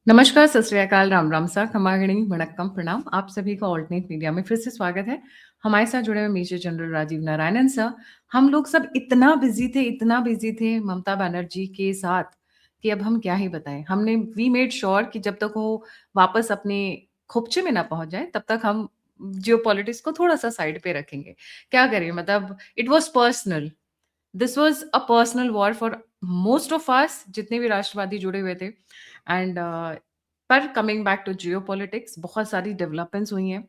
नमस्कार, सत श्री अकाल, राम राम सा, खमागणी, वणक्कम, प्रणाम। आप सभी का ऑल्टरनेट मीडिया में फिर से स्वागत है। हमारे साथ जुड़े हुए major general Rajiv Narayanan sir. हम लोग सब इतना बिजी थे ममता बनर्जी के साथ कि अब हम क्या ही बताएं। हमने वी मेड श्योर कि जब तक वो वापस अपने खोपचे में ना पहुंच जाए तब तक हम जियो पॉलिटिक्स को थोड़ा सा साइड पे रखेंगे। क्या करें, मतलब it was personal. This was a personal war for most of us, जितने भी राष्ट्रवादी जुड़े हुए थे। एंड पर coming back to geopolitics, बहुत सारी डेवलपमेंट्स हुई हैं।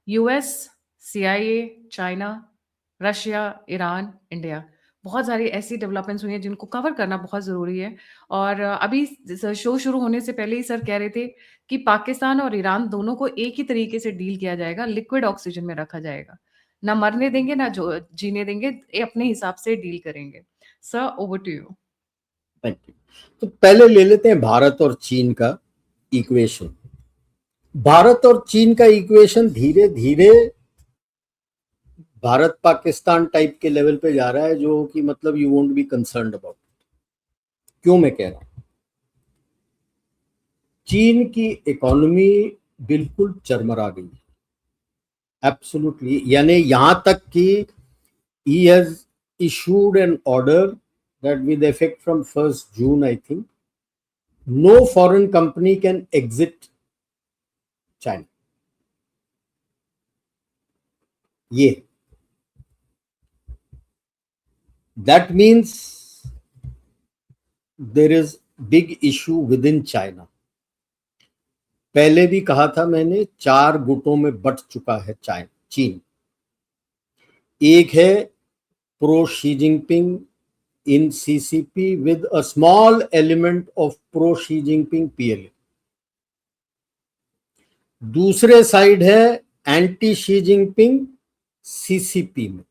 US, CIA, China, Russia, Iran, India, बहुत सारी ऐसी डेवलपमेंट्स हुई हैं जिनको कवर करना बहुत ज़रूरी है। और अभी शो शुरू होने से पहले ही सर कह रहे थे कि पाकिस्तान और ईरान दोनों को एक ही तरीके से डील किया जाएगा, लिक्विड ऑक्सीजन में रखा जाएगा। ना मरने देंगे ना जो जीने देंगे, ये अपने हिसाब से डील करेंगे। Sir, over to you. Thank you. तो पहले ले लेते हैं भारत और चीन का इक्वेशन। भारत और चीन का इक्वेशन धीरे धीरे भारत पाकिस्तान टाइप के लेवल पे जा रहा है, जो कि मतलब you won't be concerned about. क्यों मैं कह रहा हूं? चीन की इकोनॉमी बिल्कुल चरमरा गई है, एब्सोल्युटली। यानी यहां तक कि he has issued an order that with effect from 1st June, I think, no foreign company can exit China. ये that means there is big issue within China. पहले भी कहा था मैंने, 4 गुटों में बट चुका है चीन। एक है pro Xi Jinping in CCP with a small element of pro Xi Jinping PLA. दूसरे साइड है एंटी शी जिनपिंग सीसीपी में,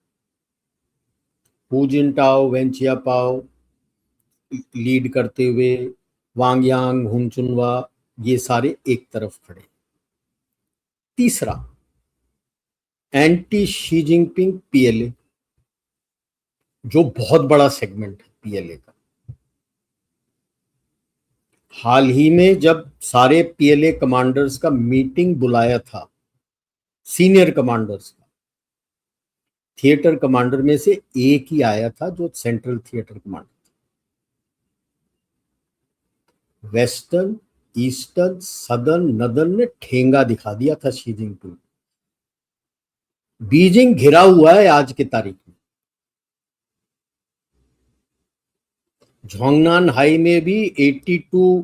हु जिनटाओ, वेंचियापाओ लीड करते हुए, वांग यांग, हुनचुनवा, ये सारे एक तरफ खड़े। तीसरा एंटी शी जिनपिंग पीएलए, जो बहुत बड़ा सेगमेंट है पीएलए का। हाल ही में जब सारे पीएलए कमांडर्स का मीटिंग बुलाया था, सीनियर कमांडर्स का, थिएटर कमांडर में से एक ही आया था जो सेंट्रल थिएटर कमांडर था। वेस्टर्न, ईस्टर्न, सदर्न, नदर्न ने ठेंगा दिखा दिया था शी जिनपिंग। बीजिंग घिरा हुआ है आज की तारीख में। झोंगनान हाई में भी 82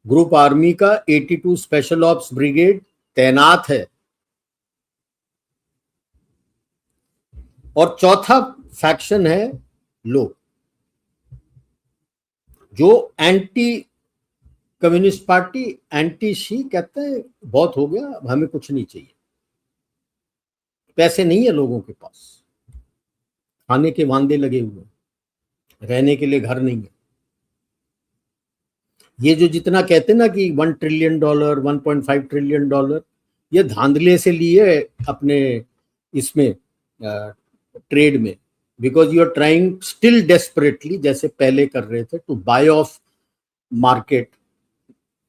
ग्रुप आर्मी का 82 स्पेशल ऑप्स ब्रिगेड तैनात है। और चौथा फैक्शन है लोग, जो anti communist party, anti she, कहते हैं बहुत हो गया, हमें कुछ नहीं चाहिए। पैसे नहीं है लोगों के पास, खाने के वांदे लगे हुए, रहने के लिए घर नहीं है। ये जो जितना कहते हैं ना कि $1 ट्रिलियन, $1.5 ट्रिलियन, ये धांधले से लिए अपने इसमें ट्रेड में, because you are trying still desperately, जैसे पहले कर रहे थे, टू बाय ऑफ मार्केट।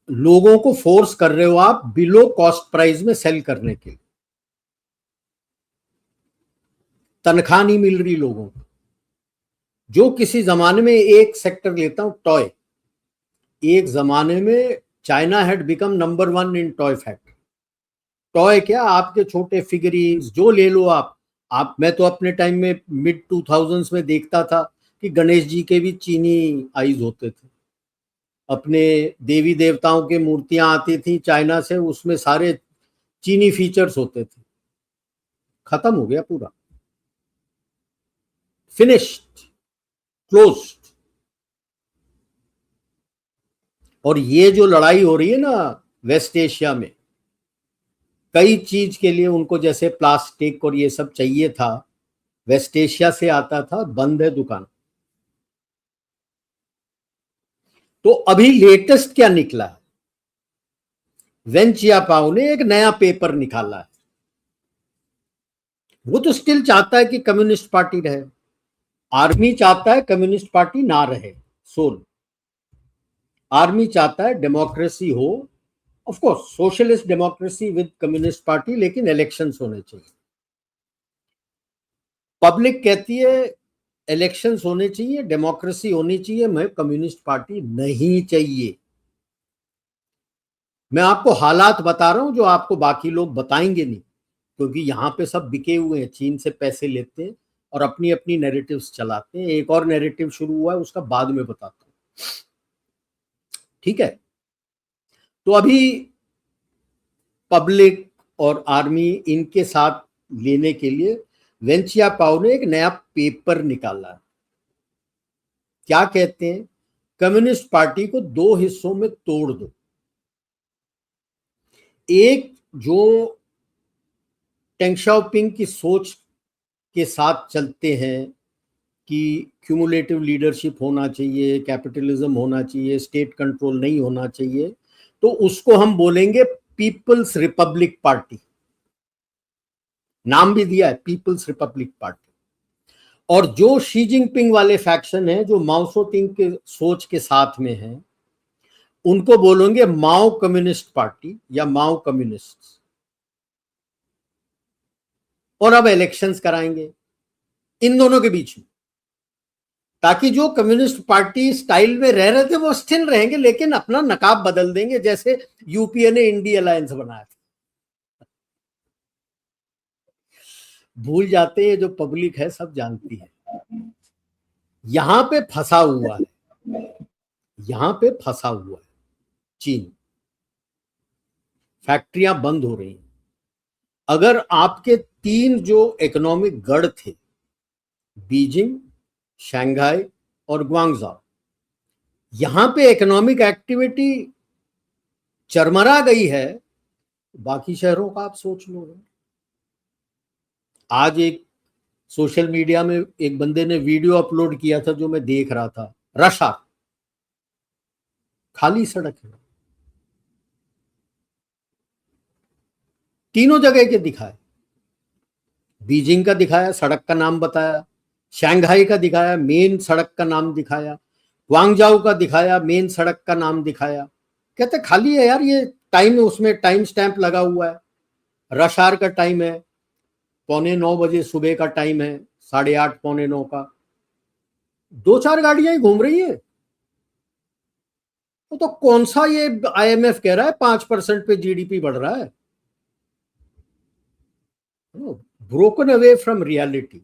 लोगों को फोर्स कर रहे हो आप बिलो कॉस्ट प्राइस में सेल करने के लिए। तनख्वाह नहीं मिल रही लोगों को। जो किसी जमाने में, एक सेक्टर लेता हूं, टॉय, एक जमाने में China had become number 1 in toy factory. Toy क्या, आपके छोटे फिगरीज जो ले लो आप मैं तो अपने टाइम में मिड 2000s में देखता था कि गणेश जी के भी चीनी आईज होते थे। अपने देवी देवताओं की मूर्तियां आती थी चाइना से, उसमें सारे चीनी फीचर्स होते थे। खत्म हो गया पूरा, फिनिश्ड, क्लोज्ड। और ये जो लड़ाई हो रही है ना वेस्ट एशिया में, कई चीज के लिए उनको जैसे प्लास्टिक और ये सब चाहिए था, वेस्ट एशिया से आता था, बंद है दुकान। तो अभी लेटेस्ट क्या निकला है, वेन चियापाओ ने एक नया पेपर निकाला है। वो तो स्टिल चाहता है कि कम्युनिस्ट पार्टी रहे, आर्मी चाहता है कम्युनिस्ट पार्टी ना रहे, सोल। आर्मी चाहता है डेमोक्रेसी हो, of course socialist democracy with communist party, लेकिन इलेक्शंस होने चाहिए। पब्लिक कहती है इलेक्शंस होने चाहिए, डेमोक्रेसी होनी चाहिए, मैं कम्युनिस्ट पार्टी नहीं चाहिए। मैं आपको हालात बता रहा हूं जो आपको बाकी लोग बताएंगे नहीं, क्योंकि यहां पे सब बिके हुए हैं, चीन से पैसे लेते हैं और अपनी अपनी नैरेटिव्स चलाते हैं। एक और नैरेटिव शुरू हुआ है, उसका बाद में बताता हूं, ठीक है। तो अभी पब्लिक और आर्मी इनके साथ लेने के लिए वेन जियाओपाओ ने एक नया पेपर निकाला है। क्या कहते हैं, कम्युनिस्ट पार्टी को दो हिस्सों में तोड़ दो। एक जो टेंग शाओपिंग की सोच के साथ चलते हैं कि क्यूमुलेटिव लीडरशिप होना चाहिए, कैपिटलिज्म होना चाहिए, स्टेट कंट्रोल नहीं होना चाहिए, तो उसको हम बोलेंगे पीपल्स रिपब्लिक पार्टी। नाम भी दिया है, पीपल्स रिपब्लिक पार्टी। और जो शी जिनपिंग वाले फैक्शन है, जो माओ त्से के सोच के साथ में है, उनको बोलेंगे माओ कम्युनिस्ट पार्टी या माओ कम्युनिस्ट। और अब इलेक्शंस कराएंगे इन दोनों के बीच में, ताकि जो कम्युनिस्ट पार्टी स्टाइल में रह रहे थे वो स्थिर रहेंगे, लेकिन अपना नकाब बदल देंगे, जैसे यूपीए ने इंडी अलायंस बनाया था। भूल जाते हैं, जो पब्लिक है सब जानती है। यहां पे फंसा हुआ है, यहां पे फंसा हुआ है चीन। फैक्ट्रियां बंद हो रही हैं। अगर आपके तीन जो इकोनॉमिक गढ़ थे, बीजिंग, शंघाई और ग्वांगझाओ, यहां पे इकोनॉमिक एक्टिविटी चरमरा गई है, बाकी शहरों का आप सोच लो। आज एक सोशल मीडिया में एक बंदे ने वीडियो अपलोड किया था, जो मैं देख रहा था, रश आवर, खाली सड़क है, तीनों जगह के दिखाए। बीजिंग का दिखाया, सड़क का नाम बताया, शंघाई का दिखाया, मेन सड़क का नाम दिखाया, ग्वांगझाओ का दिखाया, मेन सड़क का नाम दिखाया। कहते खाली है यार, ये टाइम, उसमें टाइम स्टैंप लगा हुआ है, रश आवर का टाइम है, 8:45 बजे सुबह का टाइम है, 8:30 8:45 का, 2-4 गाड़ियां ही घूम रही है। तो कौन सा ये आईएमएफ कह रहा है 5% पे जीडीपी बढ़ रहा है। Broken away from reality.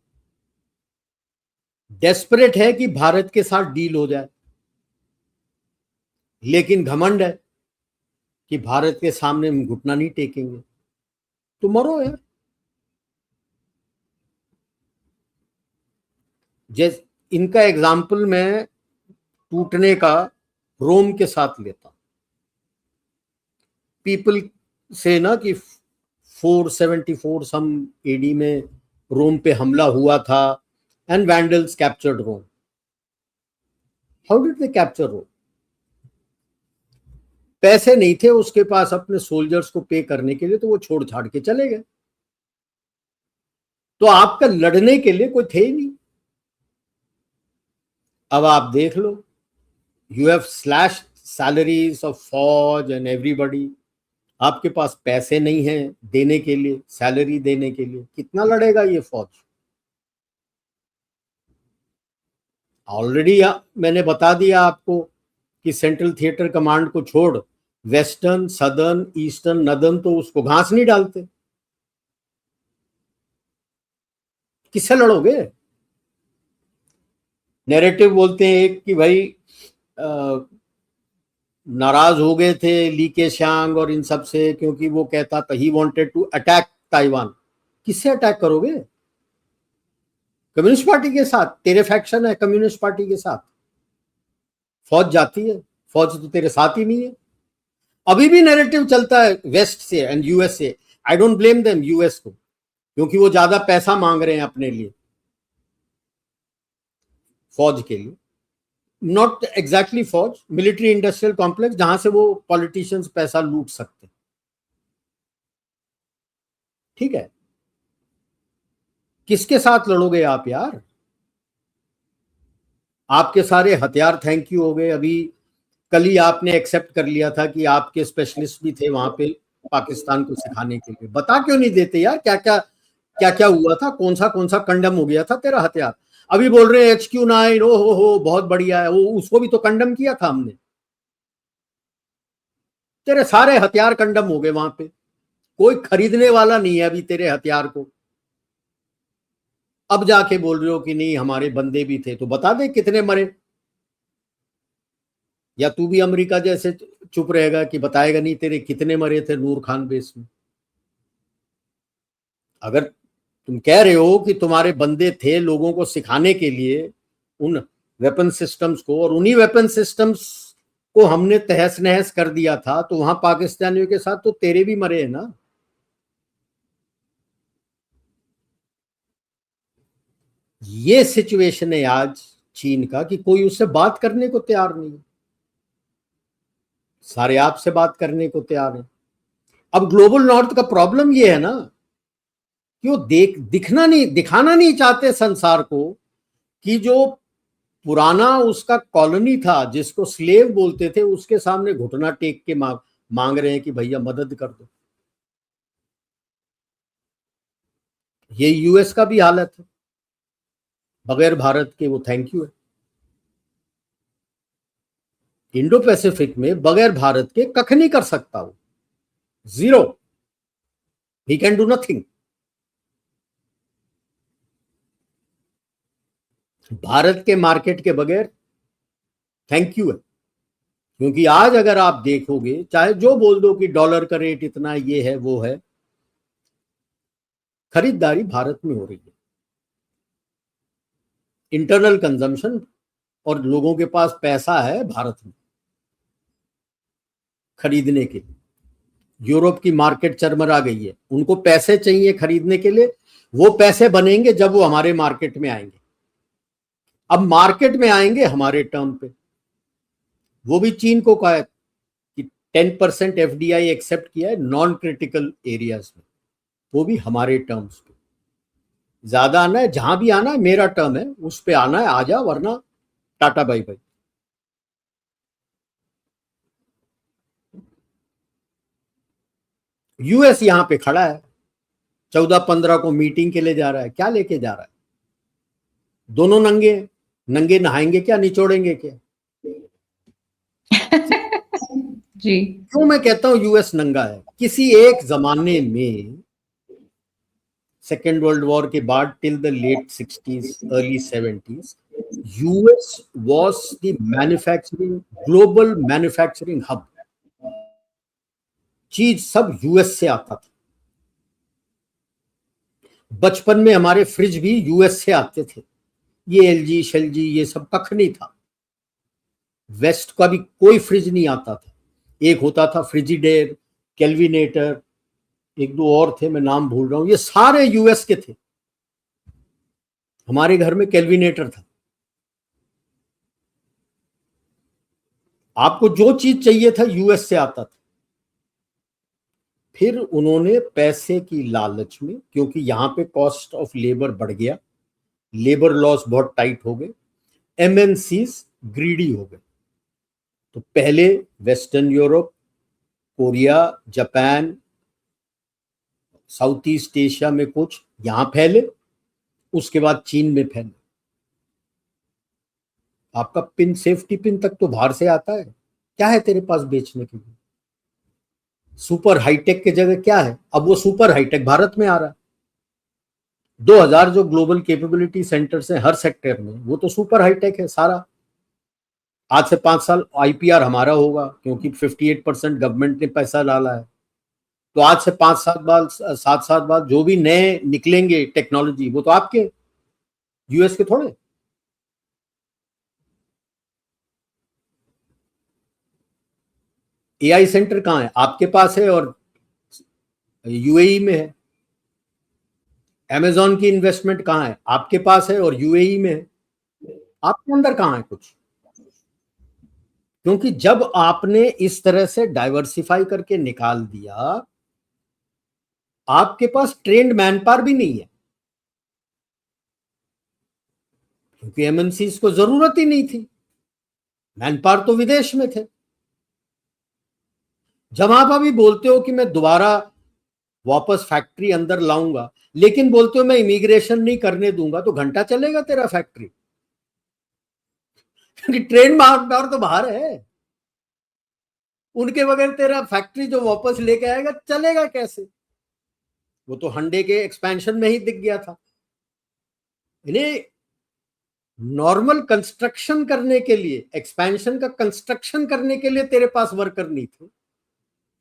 Desperate है कि भारत के साथ डील हो जाए, लेकिन घमंड है कि भारत के सामने हम घुटना नहीं टेकेंगे। तो मरो यार। जैसे इनका एग्जाम्पल मैं टूटने का रोम के साथ लेता हूं। पीपल से ना कि 474 सम एडी में रोम पे हमला हुआ था, and vandals captured Rome. How did they capture Rome? पैसे नहीं थे उसके पास अपने सोल्जर्स को पे करने के लिए, तो वो छोड़ छाड़ के चले गए। तो आपका लड़ने के लिए कोई थे ही नहीं। अब आप देख लो, you have slash salaries of फौज एंड एवरीबॉडी। आपके पास पैसे नहीं है देने के लिए, सैलरी देने के लिए, कितना लड़ेगा ये फौज? ऑलरेडी मैंने बता दिया आपको कि सेंट्रल थिएटर कमांड को छोड़ वेस्टर्न, सदर्न, ईस्टर्न, नदर्न तो उसको घास नहीं डालते। किससे लड़ोगे? नैरेटिव बोलते हैं एक कि भाई नाराज हो गए थे ली केशांग और इन सब से, क्योंकि वो कहता था he wanted to attack Taiwan. किससे अटैक करोगे? कम्युनिस्ट पार्टी के साथ? तेरे फैक्शन है कम्युनिस्ट पार्टी के साथ, फौज जाती है, फौज तो तेरे साथ ही नहीं है। अभी भी नैरेटिव चलता है वेस्ट से एंड यूएस से। I don't blame them, US को, क्योंकि वो ज्यादा पैसा मांग रहे हैं अपने लिए, फौज के लिए। नॉट एग्जैक्टली फौज, मिलिट्री इंडस्ट्रियल कॉम्प्लेक्स, जहां से वो पॉलिटिशियंस पैसा लूट सकते। ठीक है, किसके साथ लड़ोगे आप यार? आपके सारे हथियार थैंक यू हो गए। अभी कल ही आपने एक्सेप्ट कर लिया था कि आपके स्पेशलिस्ट भी थे वहां पे पाकिस्तान को सिखाने के लिए। बता क्यों नहीं देते यार, क्या क्या हुआ था, कौन सा कंडम हो गया था तेरा हथियार। अभी बोल रहे हैं HQ9, ओ हो बहुत बढ़िया है वो, उसको भी तो कंडम किया था हमने। तेरे सारे हथियार कंडम हो गए वहां पे, कोई खरीदने वाला नहीं है अभी तेरे हथियार को। अब जाके बोल रहे हो कि नहीं हमारे बंदे भी थे, तो बता दे कितने मरे। या तू भी अमेरिका जैसे चुप रहेगा कि बताएगा नहीं तेरे कितने मरे थे नूर खान बेस में। अगर तुम कह रहे हो कि तुम्हारे बंदे थे लोगों को सिखाने के लिए उन वेपन सिस्टम्स को, और उन्हीं वेपन सिस्टम्स को हमने तहस नहस कर दिया था, तो वहां पाकिस्तानियों के साथ तो तेरे भी मरे हैं ना। ये सिचुएशन है आज चीन का कि कोई उससे बात करने को तैयार नहीं है, सारे आपसे बात करने को तैयार है। अब ग्लोबल नॉर्थ का प्रॉब्लम ये है ना कि वो दिखाना नहीं चाहते संसार को कि जो पुराना उसका कॉलोनी था जिसको स्लेव बोलते थे, उसके सामने घुटना टेक के मांग रहे हैं कि भैया मदद कर दो। ये यूएस का भी हालत है, बगैर भारत के वो थैंक यू है। इंडो पैसिफिक में बगैर भारत के कख नहीं कर सकता वो, zero, he can do nothing. Bharat के मार्केट के बगैर थैंक यू है। क्योंकि आज अगर आप देखोगे, चाहे जो बोल दो कि डॉलर का रेट इतना ये है वो है, खरीदारी भारत में हो रही है, इंटरनल कंजम्पशन, और लोगों के पास पैसा है भारत में खरीदने के लिए। यूरोप की मार्केट चरमरा गई है, उनको पैसे चाहिए खरीदने के लिए, वो पैसे बनेंगे जब वो हमारे मार्केट में आएंगे। अब मार्केट में आएंगे हमारे टर्म पे। वो भी चीन को कहा है कि 10% FDI एक्सेप्ट किया है नॉन क्रिटिकल एरियाज में, वो भी हमारे टर्म्स पे। ज्यादा आना है, जहां भी आना है मेरा टर्म है उस पे आना है, आ जा, वरना टाटा बाय बाय। यूएस यहां पे खड़ा है, 14-15 को मीटिंग के लिए जा रहा है, क्या लेके जा रहा है? दोनों नंगे, नंगे नहाएंगे क्या, निचोड़ेंगे क्या? जी। क्यों मैं कहता हूं यूएस नंगा है? किसी एक जमाने में सेकेंड वर्ल्ड वॉर के बाद till the late 60s early 70s US was the manufacturing, global manufacturing hub. चीज सब यूएस से आता था। बचपन में हमारे फ्रिज भी यूएस से आते थे, ये एलजी शेलजी ये सब कख नहीं था। वेस्ट का भी कोई फ्रिज नहीं आता था। एक होता था फ्रिजिडेयर, केल्विनेटर, एक दो और थे मैं नाम भूल रहा हूं, ये सारे यूएस के थे। हमारे घर में केल्विनेटर था। आपको जो चीज चाहिए था यूएस से आता था। फिर उन्होंने पैसे की लालच में, क्योंकि यहां पे कॉस्ट ऑफ लेबर बढ़ गया, लेबर लॉस बहुत टाइट हो गए, एमएनसीज ग्रीडी हो गए, तो पहले western Europe, Korea, Japan, south east Asia में कुछ यहां फैले, उसके बाद चीन में फैले। आपका पिन, सेफ्टी पिन तक तो बाहर से आता है, क्या है तेरे पास बेचने के लिए? सुपर हाईटेक की जगह क्या है? अब वो सुपर हाईटेक भारत में आ रहा है। 2000 जो ग्लोबल कैपेबिलिटी सेंटर्स हैं हर सेक्टर में, वो तो सुपर हाईटेक है सारा। आज से 5 साल IPR हमारा होगा, क्योंकि 58% गवर्नमेंट ने पैसा डाला है। तो आज से 5-7 साल बाद जो भी नए निकलेंगे टेक्नोलॉजी, वो तो आपके, यूएस के थोड़े। AI सेंटर कहाँ है? आपके पास है और यूएई में है। अमेजॉन की इन्वेस्टमेंट कहाँ है? आपके पास है और यूएई में है। आपके अंदर कहाँ है कुछ? क्योंकि जब आपने इस तरह से डाइवर्सिफाई करके निकाल दिया, आपके पास ट्रेंड मैन पावर भी नहीं है, क्योंकि एमएनसीज को जरूरत ही नहीं थी, मैन पावर तो विदेश में थे। जब आप अभी बोलते हो कि मैं दोबारा वापस फैक्ट्री अंदर लाऊंगा, लेकिन बोलते हो मैं इमिग्रेशन नहीं करने दूंगा, तो घंटा चलेगा तेरा फैक्ट्री? ट्रेन बाहर तो बाहर है, उनके बगैर तेरा फैक्ट्री जो वापस लेके आएगा चलेगा कैसे? वो तो हंडे के एक्सपेंशन में ही दिख गया था। इन्हें नॉर्मल कंस्ट्रक्शन करने के लिए, एक्सपेंशन का कंस्ट्रक्शन करने के लिए तेरे पास वर्कर नहीं थे,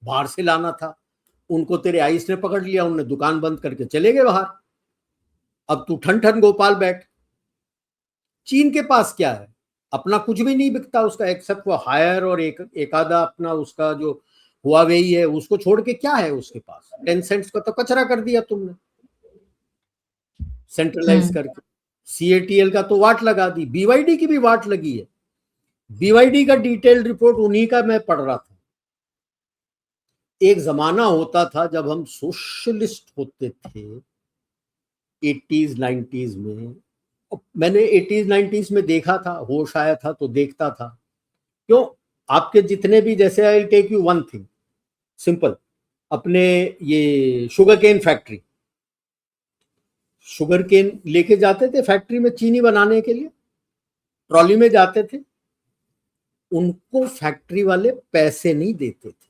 बाहर से लाना था। उनको तेरे आईस ने पकड़ लिया, उन्होंने दुकान बंद करके चले गए बाहर। अब तू ठन ठन गोपाल बैठ। चीन के पास क्या है? अपना कुछ भी नहीं बिकता उसका, एक्सेप्ट वो हायर और एक आधा अपना उसका जो हुआवेई है, उसको छोड़ के क्या है उसके पास? 10 सेंट्स का तो कचरा कर दिया तुमने सेंट्रलाइज करके। सीएटीएल का तो वाट लगा दी, बीवाईडी की भी वाट लगी है। बीवाईडी का डिटेल्ड रिपोर्ट उन्हीं का मैं पढ़ रहा था। एक जमाना होता था जब हम सोशलिस्ट होते थे 80s 90s में। मैंने 80s 90s में देखा था, होश आया था तो देखता था। क्यों? आपके जितने भी, जैसे I take you one thing simple, अपने ये sugar cane factory, sugar cane लेके जाते थे फैक्ट्री में चीनी बनाने के लिए, ट्रॉली में जाते थे। उनको फैक्ट्री वाले पैसे नहीं देते थे,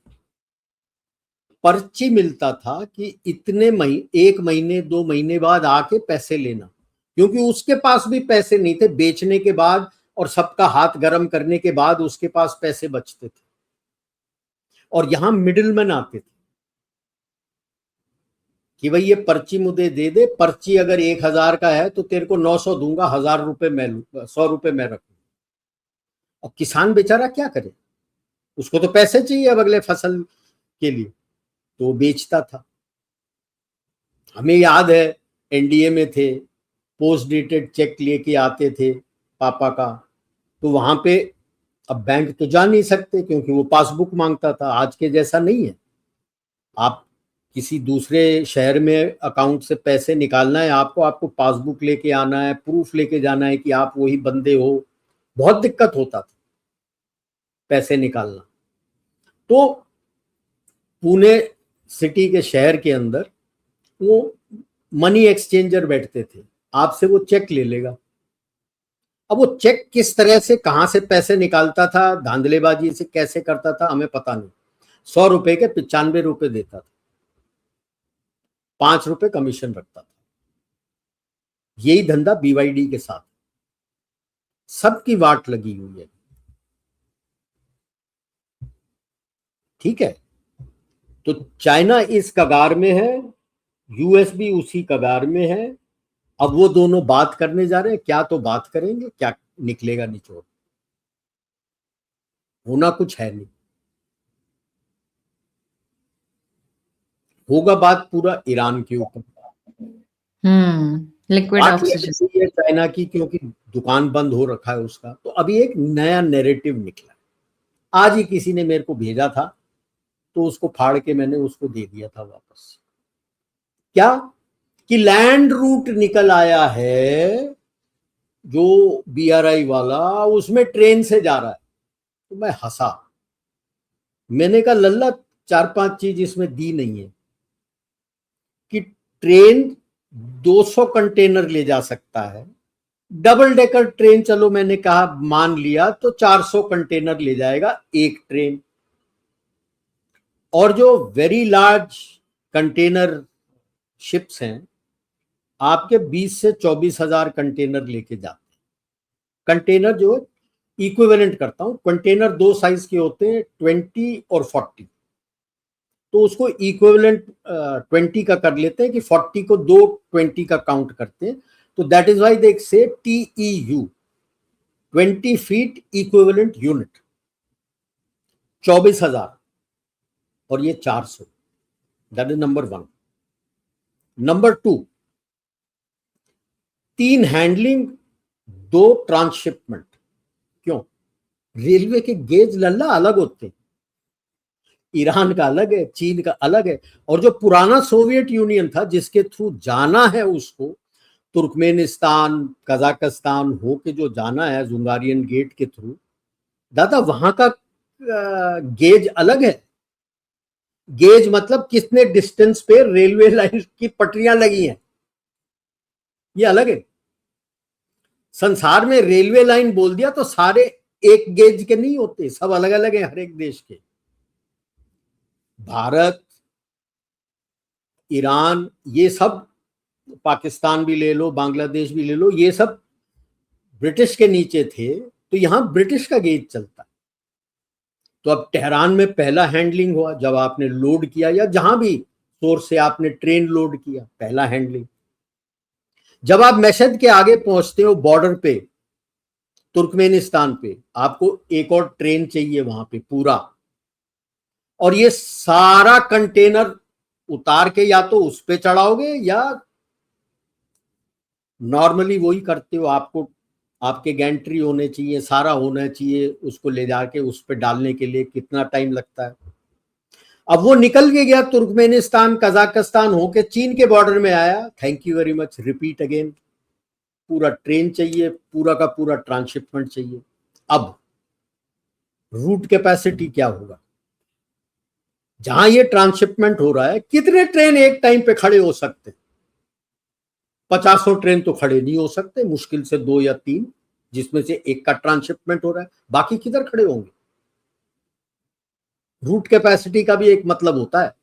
पर्ची मिलता था कि इतने महीने, 1 महीने 2 महीने बाद आके पैसे लेना, क्योंकि उसके पास भी पैसे नहीं थे बेचने के बाद, और सबका हाथ गर्म करने के बाद उसके पास पैसे बचते थे। और यहां मिडिलमैन आते थे कि भाई ये पर्ची मुझे दे दे, पर्ची अगर 1000 का है तो तेरे को 900 दूंगा, 1000 रुपए मैं लूंगा, 100 रुपए मैं रखूंगा। और किसान बेचारा क्या करे, उसको तो पैसे चाहिए अब अगले फसल के लिए, तो वो बेचता था। हमें याद है एनडीए में थे, पोस्ट डेटेड चेक लेके आते थे पापा का, तो वहां पे अब बैंक तो जा नहीं सकते क्योंकि वो पासबुक मांगता था। आज के जैसा नहीं है, आप किसी दूसरे शहर में अकाउंट से पैसे निकालना है आपको, आपको पासबुक लेके आना है, प्रूफ लेके जाना है कि आप वही बंदे हो। बहुत दिक्कत होता था पैसे निकालना। तो पुणे सिटी के शहर के अंदर वो मनी एक्सचेंजर बैठते थे, आपसे वो चेक ले लेगा। अब वो चेक किस तरह से, कहां से पैसे निकालता था, धांधलेबाजी से कैसे करता था, हमें पता नहीं। 100 रुपए के 95 रुपए देता था, 5 रुपए कमीशन रखता था। यही धंधा बीवाईडी के साथ, सबकी वाट लगी हुई है। ठीक है, तो चाइना इस कगार में है, यूएस भी उसी कगार में है। अब वो दोनों बात करने जा रहे हैं, क्या तो बात करेंगे, क्या निकलेगा निचोड़, होना कुछ है नहीं। होगा बात पूरा ईरान के ऊपर। लिक्विड बात ऑक्सीजन। ये है चाइना की, क्योंकि दुकान बंद हो रखा है उसका, तो अभी एक नया नैरेटिव निकला। आज ही किसी ने मेरे को भेजा था, तो उसको फाड़ के मैंने उसको दे दिया था वापस। क्या कि लैंड रूट निकल आया है जो बीआरआई वाला, उसमें ट्रेन से जा रहा है। तो मैं हंसा, मैंने कहा लल्ला 4-5 चीज इसमें दी नहीं है कि ट्रेन 200 कंटेनर ले जा सकता है, डबल डेकर ट्रेन चलो मैंने कहा मान लिया तो 400 कंटेनर ले जाएगा एक ट्रेन, और जो वेरी लार्ज कंटेनर शिप्स हैं आपके 20 से 24,000 कंटेनर लेके जाते हैं। कंटेनर जो इक्विवेलेंट करता हूं, कंटेनर 2 साइज के होते हैं, 20 और 40, तो उसको इक्विवेलेंट 20 का कर लेते हैं कि 40 को 2 20 का काउंट करते हैं। तो दैट इज वाई दे से TEU, 20 फीट इक्विवेलेंट यूनिट, 24,000 और ये 400। That is number 1। Number 2, 3 handling, 2 transshipment. क्यों? रेलवे के गेज लल्ला अलग होते हैं, ईरान का अलग है, चीन का अलग है, और जो पुराना सोवियत यूनियन था जिसके थ्रू जाना है उसको, तुर्कमेनिस्तान कजाकिस्तान होके जो जाना है जुंगारियन गेट के थ्रू, दादा वहां का गेज अलग है। गेज मतलब कितने डिस्टेंस पे रेलवे लाइन की पटरियां लगी हैं, ये अलग है। संसार में रेलवे लाइन बोल दिया तो सारे एक गेज के नहीं होते, सब अलग अलग है हर एक देश के। भारत, ईरान, ये सब, पाकिस्तान भी ले लो, बांग्लादेश भी ले लो, ये सब ब्रिटिश के नीचे थे, तो यहां ब्रिटिश का गेज चलता है। तो अब तेहरान में पहला हैंडलिंग हुआ जब आपने लोड किया, या जहां भी सोर्स से आपने ट्रेन लोड किया, पहला हैंडलिंग। जब आप मशहद के आगे पहुंचते हो बॉर्डर पे, तुर्कमेनिस्तान पे, आपको एक और ट्रेन चाहिए वहां पे पूरा, और ये सारा कंटेनर उतार के या तो उस पे चढ़ाओगे, या नॉर्मली वही करते हो, आपको आपके गैंट्री होने चाहिए, सारा होना चाहिए, उसको ले जाके उस पे डालने के लिए कितना टाइम लगता है। अब वो निकल के गया तुर्कमेनिस्तान, कजाकिस्तान होके चीन के बॉर्डर में आया, thank you very much, repeat again. पूरा ट्रेन चाहिए, पूरा का पूरा ट्रांसशिपमेंट चाहिए। अब रूट कैपेसिटी क्या होगा, जहां ये ट्रांसशिपमेंट हो रहा है, कितने ट्रेन एक टाइम पे खड़े हो सकते? 50 ट्रेन तो खड़े नहीं हो सकते, मुश्किल से 2 या 3, जिसमें से एक का ट्रांसशिपमेंट हो रहा है, बाकी किधर खड़े होंगे? रूट कैपेसिटी का भी एक मतलब होता है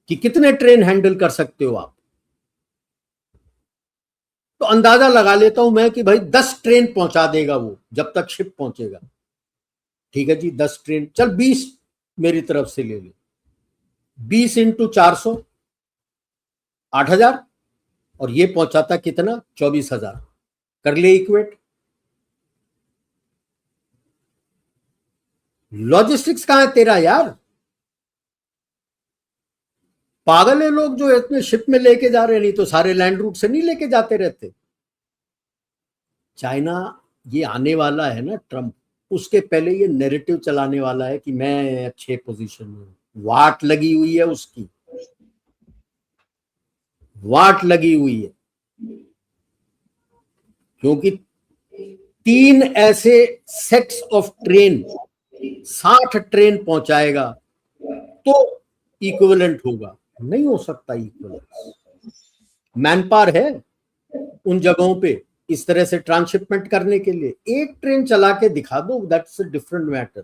कि कितने ट्रेन हैंडल कर सकते हो आप। तो अंदाजा लगा लेता हूं मैं कि भाई 10 ट्रेन पहुंचा देगा वो, जब तक शिप पहुंचेगा। ठीक है जी, 10 ट्रेन, चल 20 मेरी तरफ से ले ले, 20 इंटू 400, 8,000, और ये पहुंचाता कितना, 24,000। कर ले इक्वेट। लॉजिस्टिक्स कहां है तेरा यार? पागल है लोग जो इतने शिप में लेके जा रहे हैं, नहीं तो सारे लैंड रूट से नहीं लेके जाते रहते। चाइना ये आने वाला है ना, ट्रम्प, उसके पहले ये नैरेटिव चलाने वाला है कि मैं अच्छे पोजीशन में हूं। वाट लगी हुई है उसकी, वाट लगी हुई है, क्योंकि 3 ऐसे सेट्स ऑफ ट्रेन, 60 ट्रेन पहुंचाएगा तो इक्विवेलेंट होगा, नहीं हो सकता इक्विवेलेंट। मैन पावर है उन जगहों पे इस तरह से ट्रांसशिपमेंट करने के लिए? एक ट्रेन चला के दिखा दो, that's a different matter.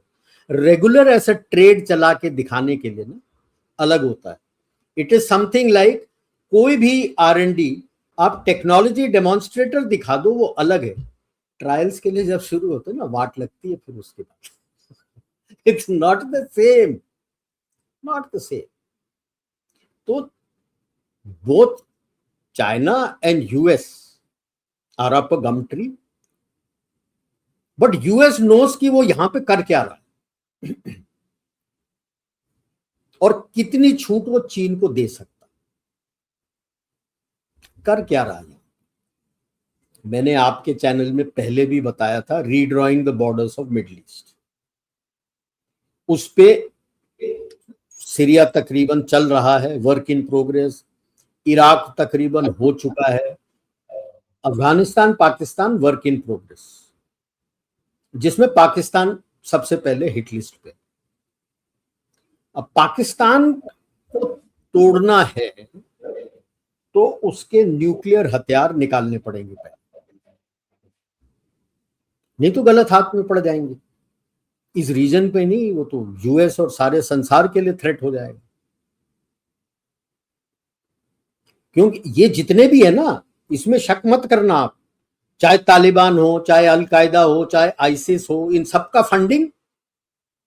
Regular ऐसा ट्रेड चला के दिखाने के लिए ना अलग होता है। इट इज समथिंग लाइक कोई भी R&D, आप टेक्नोलॉजी डेमोन्स्ट्रेटर दिखा दो, वो अलग है। ट्रायल्स के लिए जब शुरू होते हैं ना, वाट लगती है फिर उसके बाद। It's not the same, not the same. तो both China and US are up a gum tree, but US knows कि वो यहां पे कर क्या रहा है और कितनी छूट वो चीन को दे सकता, कर क्या रहा है। मैंने आपके चैनल में पहले भी बताया था, redrawing the borders of middle east, उस पे सीरिया तकरीबन चल रहा है, वर्क इन प्रोग्रेस। इराक तकरीबन हो चुका है। Afghanistan, Pakistan work in progress, जिसमें पाकिस्तान सबसे पहले हिट लिस्ट पे। अब पाकिस्तान को तोड़ना है तो उसके न्यूक्लियर हथियार निकालने पड़ेंगे पहले, नहीं तो गलत हाथ में पड़ जाएंगे। इस रीजन पे नहीं, वो तो US और सारे संसार के लिए थ्रेट हो जाएगा। क्योंकि ये जितने भी है ना, इसमें शक मत करना आप, चाहे तालिबान हो, चाहे अलकायदा हो, चाहे आईसिस हो, इन सबका फंडिंग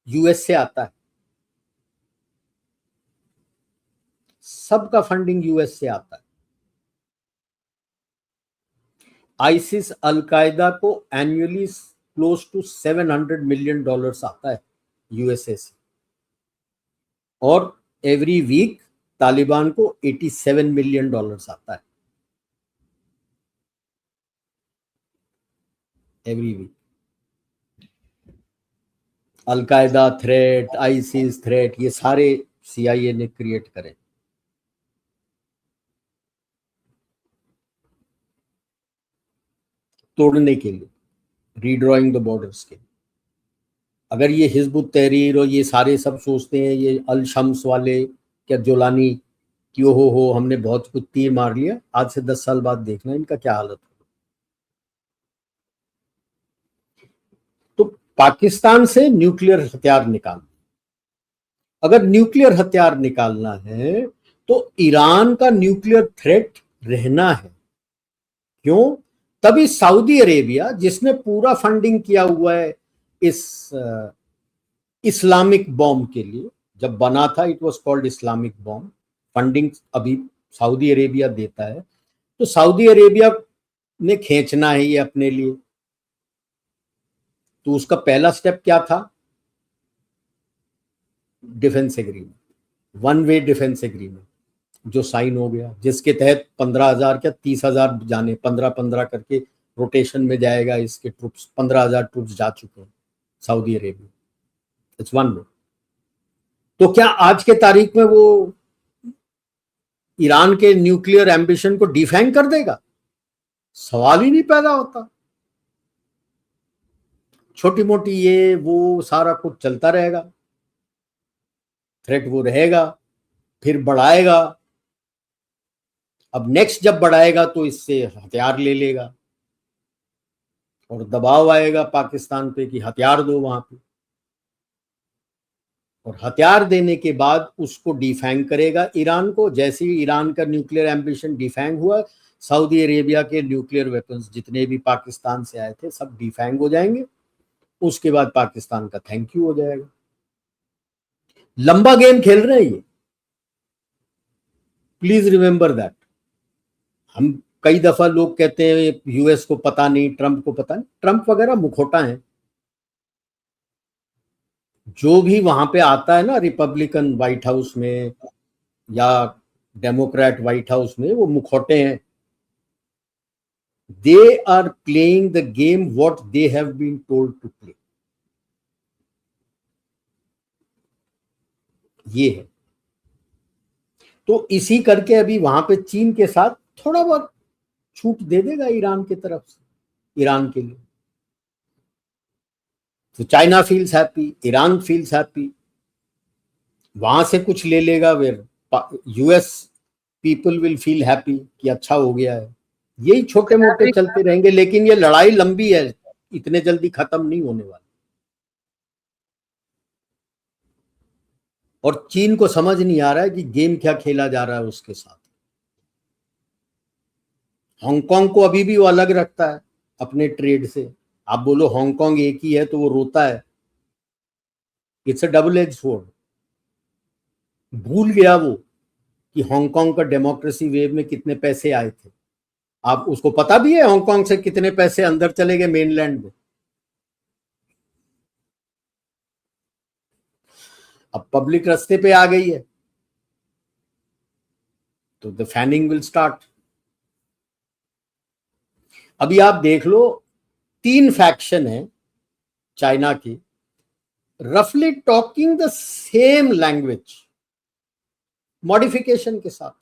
US से आता है, सबका फंडिंग US से आता है। आईसिस, अलकायदा को एनुअली क्लोज टू $700 मिलियन आता है USA से, और एवरी वीक तालिबान को $87 मिलियन आता है, every week. Al Qaeda threat, ISIS threat, ये सारे CIA ने क्रिएट करे। तोड़ने के लिए, रीड्रॉइंग द बॉर्डर्स के लिए। अगर ये हिजबुत तहरीर और ये सारे सब सोचते हैं, ये अल शम्स वाले क्या जोलानी कि हो हमने बहुत कुछ तीर मार लिया, आज से 10 साल बाद देखना इनका क्या हालत हो। तो पाकिस्तान से न्यूक्लियर हथियार निकालना, अगर न्यूक्लियर हथियार निकालना है तो ईरान का न्यूक्लियर थ्रेट रहना है। क्यों? तभी सऊदी अरेबिया, जिसने पूरा फंडिंग किया हुआ है इस इस्लामिक बॉम्ब के लिए, जब बना था it was called Islamic bomb, funding अभी सऊदी अरेबिया देता है, तो सऊदी अरेबिया ने खींचना है ये अपने लिए। तो उसका पहला स्टेप क्या था? Defence agreement, one way defence agreement जो साइन हो गया, जिसके तहत 15,000 क्या 30,000 जाने, 15-15 करके रोटेशन में जाएगा इसके ट्रूप्स। 15,000 ट्रूप्स जा चुके हैं Saudi Arabia, it's one way. तो क्या आज के तारीख में वो ईरान के न्यूक्लियर एम्बिशन को डिफेंग कर देगा? सवाल ही नहीं पैदा होता। छोटी मोटी ये वो सारा कुछ चलता रहेगा, थ्रेट वो रहेगा, फिर बढ़ाएगा। अब नेक्स्ट जब बढ़ाएगा तो इससे हथियार ले लेगा और दबाव आएगा पाकिस्तान पे कि हथियार दो वहां पे, और हथियार देने के बाद उसको डिफैंग करेगा ईरान को। जैसे ही ईरान का न्यूक्लियर एम्बिशन डिफैंग हुआ, सऊदी अरेबिया के न्यूक्लियर वेपन्स जितने भी पाकिस्तान से आए थे सब डिफैंग हो जाएंगे। उसके बाद पाकिस्तान का थैंक यू हो जाएगा। लंबा गेम खेल रहे हैं ये, प्लीज रिमेंबर दैट। हम कई दफा लोग कहते हैं यूएस को पता नहीं, ट्रंप को पता नहीं। ट्रंप वगैरह मुखौटा है। जो भी वहां पे आता है ना, रिपब्लिकन व्हाइट हाउस में या डेमोक्रेट व्हाइट हाउस में, वो मुखौटे हैं। They are playing the game what they have been told to play. ये है। तो इसी करके अभी वहां पे चीन के साथ थोड़ा बहुत छूट दे देगा ईरान की तरफ से, ईरान के लिए। तो China feels happy, Iran feels happy, वहां से कुछ ले लेगा, फिर US people will feel happy कि अच्छा हो गया है। यही छोटे मोटे चलते रहेंगे, लेकिन ये लड़ाई लंबी है, इतने जल्दी खत्म नहीं होने वाली। और चीन को समझ नहीं आ रहा है कि गेम क्या खेला जा रहा है उसके साथ। हांगकांग को अभी भी वो अलग रखता है अपने ट्रेड से। आप बोलो हांगकांग एक ही है तो वो रोता है। It's a double edge sword. भूल गया वो कि हांगकांग का डेमोक्रेसी वेव में कितने पैसे आए थे। आप उसको पता भी है हांगकांग से कितने पैसे अंदर चले गए मेनलैंड में। अब पब्लिक रास्ते पे आ गई है तो द फैनिंग विल स्टार्ट। अभी आप देख लो, 3 फैक्शन है चाइना की, रफली talking the same language, modification के साथ।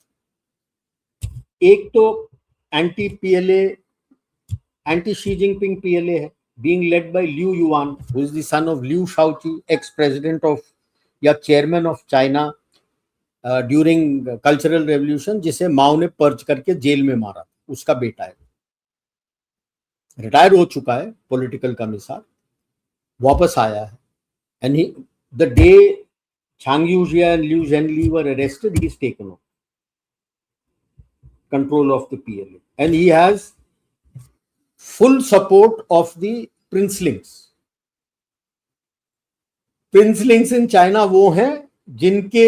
एक तो anti PLA, anti Xi Jinping PLA है, being led by Liu Yuan, who is the son of Liu Shaoqi, ex-president of या chairman of China during cultural revolution, जिसे माओ ने perch करके jail में मारा, उसका बेटा है। रिटायर हो चुका है पॉलिटिकल कमिश्नर, वापस आया है। And he the day Chang Yujia and Liu Zhenli were arrested, he is taken off control of the PLA, and he has full support of the princelings. Princelings in China वो हैं जिनके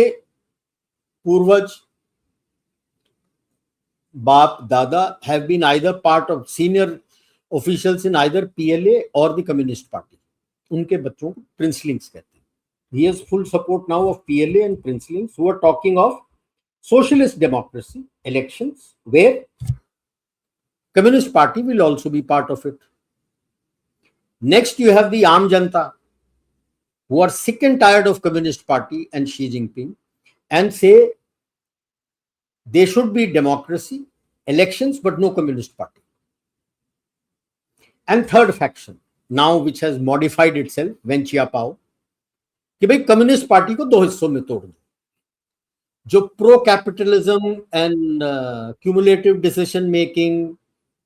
पूर्वज, बाप दादा have been either part of senior officials in either PLA or the Communist Party. उनके बच्चों को princelings कहते हैं। He has full support now of PLA and princelings who are talking of socialist democracy elections where Communist Party will also be part of it. Next you have the Aam Janata who are sick and tired of Communist Party and Xi Jinping and say there should be democracy, elections, but no Communist Party. And third faction, now which has modified itself, Wen Jiabao, कि भाई communist party को दो हिस्सों में तोड़ दो। जो pro capitalism and cumulative decision making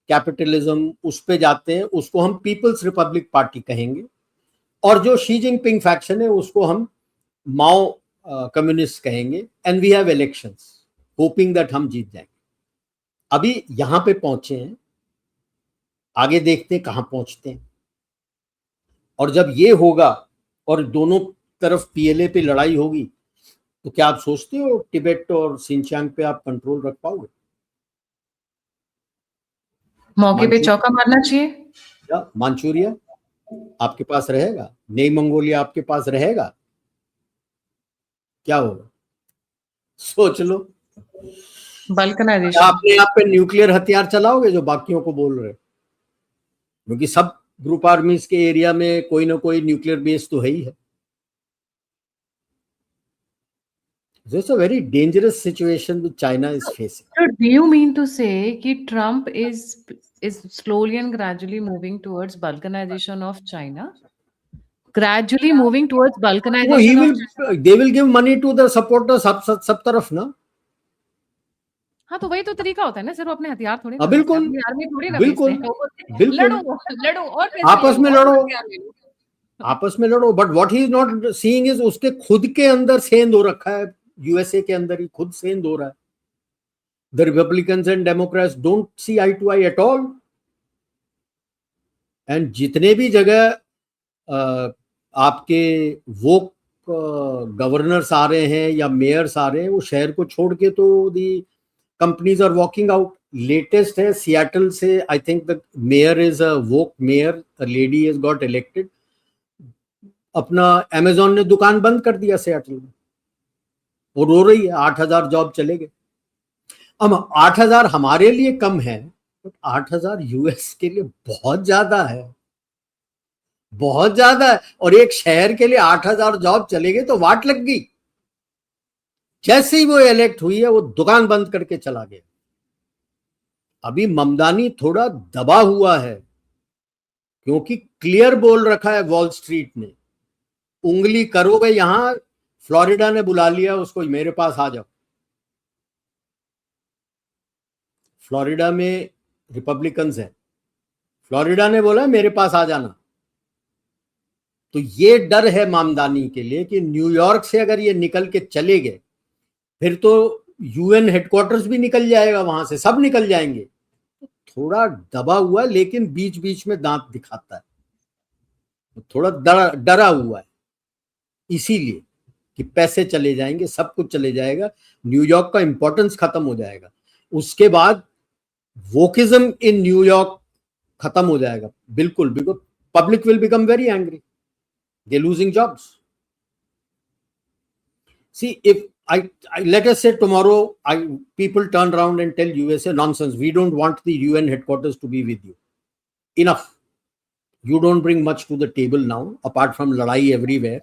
capitalism उस पे जाते हैं, उसको हम पीपल्स रिपब्लिक पार्टी कहेंगे, और जो शी जिनपिंग फैक्शन है उसको हम माओ कम्युनिस्ट कहेंगे। And we have elections hoping that हम जीत जाएंगे। अभी यहां पे पहुंचे हैं, आगे देखते हैं कहां पहुंचते हैं। और जब ये होगा और दोनों तरफ पीएलए पे लड़ाई होगी, तो क्या आप सोचते हो तिब्बत और सिंचियांग पे आप कंट्रोल रख पाओगे? मौके पे चौका मारना चाहिए। मांचूरिया आपके पास रहेगा, नई मंगोलिया आपके पास रहेगा, क्या होगा? सोच लो। बल्कनाइजेशन। आपने आप पे न्यूक्लियर हथियार चलाओगे जो बाकियों को बोल रहे, क्योंकि सब ग्रुप आर्मीज के एरिया में कोई ना कोई न्यूक्लियर बेस तो है ही है। This is a very dangerous situation which China is facing. So do you mean to say that Trump is slowly and gradually moving towards balkanization of China? Gradually moving towards No, balkanization of China? they will give money to the supporters सब तरफ ना। हाँ, तो वही तो तरीका होता है ना, सिर्फ अपने हथियार थोड़ी ना बिल्कुल, अपनी आर्मी थोड़ी ना बिल्कुल, बेचते हैं। बिल्कुल। लड़ो और पैसे आपस में ले लो, और लड़ो, हथियार ले लो। आपस में लड़ो। But what he is not seeing is उसके खुद के अंदर सेंध हो रखा है, यूएसए के अंदर ही खुद सेंध हो रहा है। The Republicans and Democrats don't see eye to eye at all. And जितने भी जगह आपके वो गवर्नर्स आ रहे हैं या मेयर्स आ रहे हैं, वो शहर को छोड़ के तो the companies are walking out. Latest है सियाटल से, I think the mayor is a woke mayor, a lady has got elected. अपना अमेजोन ने दुकान बंद कर दिया सियाटल में, वो रो रही है 8,000 जॉब चले गए। अब 8,000 हमारे लिए कम है, बट 8,000 यूएस के लिए बहुत ज्यादा है, बहुत ज्यादा है। और एक शहर के लिए 8,000 जॉब चले गए तो वाट लग गई। जैसे ही वो इलेक्ट हुई है, वो दुकान बंद करके चला गया। अभी ममदानी थोड़ा दबा हुआ है, क्योंकि क्लियर बोल रखा है वॉल स्ट्रीट ने, उंगली करोगे यहां, फ्लोरिडा ने बुला लिया उसको, मेरे पास आ जाओ। फ्लोरिडा में रिपब्लिकन्स है, फ्लोरिडा ने बोला मेरे पास आ जाना। तो ये डर है मामदानी के लिए कि न्यूयॉर्क से अगर ये निकल के चले गए, फिर तो यूएन हेडक्वार्टर्स भी निकल जाएगा, वहां से सब निकल जाएंगे। थोड़ा दबा हुआ है, लेकिन बीच बीच में दांत दिखाता है, थोड़ा डरा हुआ है, इसीलिए कि पैसे चले जाएंगे, सब कुछ चले जाएगा, न्यूयॉर्क का इंपॉर्टेंस खत्म हो जाएगा। उसके बाद वोकिज्म इन न्यूयॉर्क खत्म हो जाएगा, बिल्कुल, because public will become very angry, they losing jobs. See if I let us say tomorrow people turn around and tell USA nonsense, we don't want the UN headquarters to be with you, enough, you don't bring much to the table now apart from ladai everywhere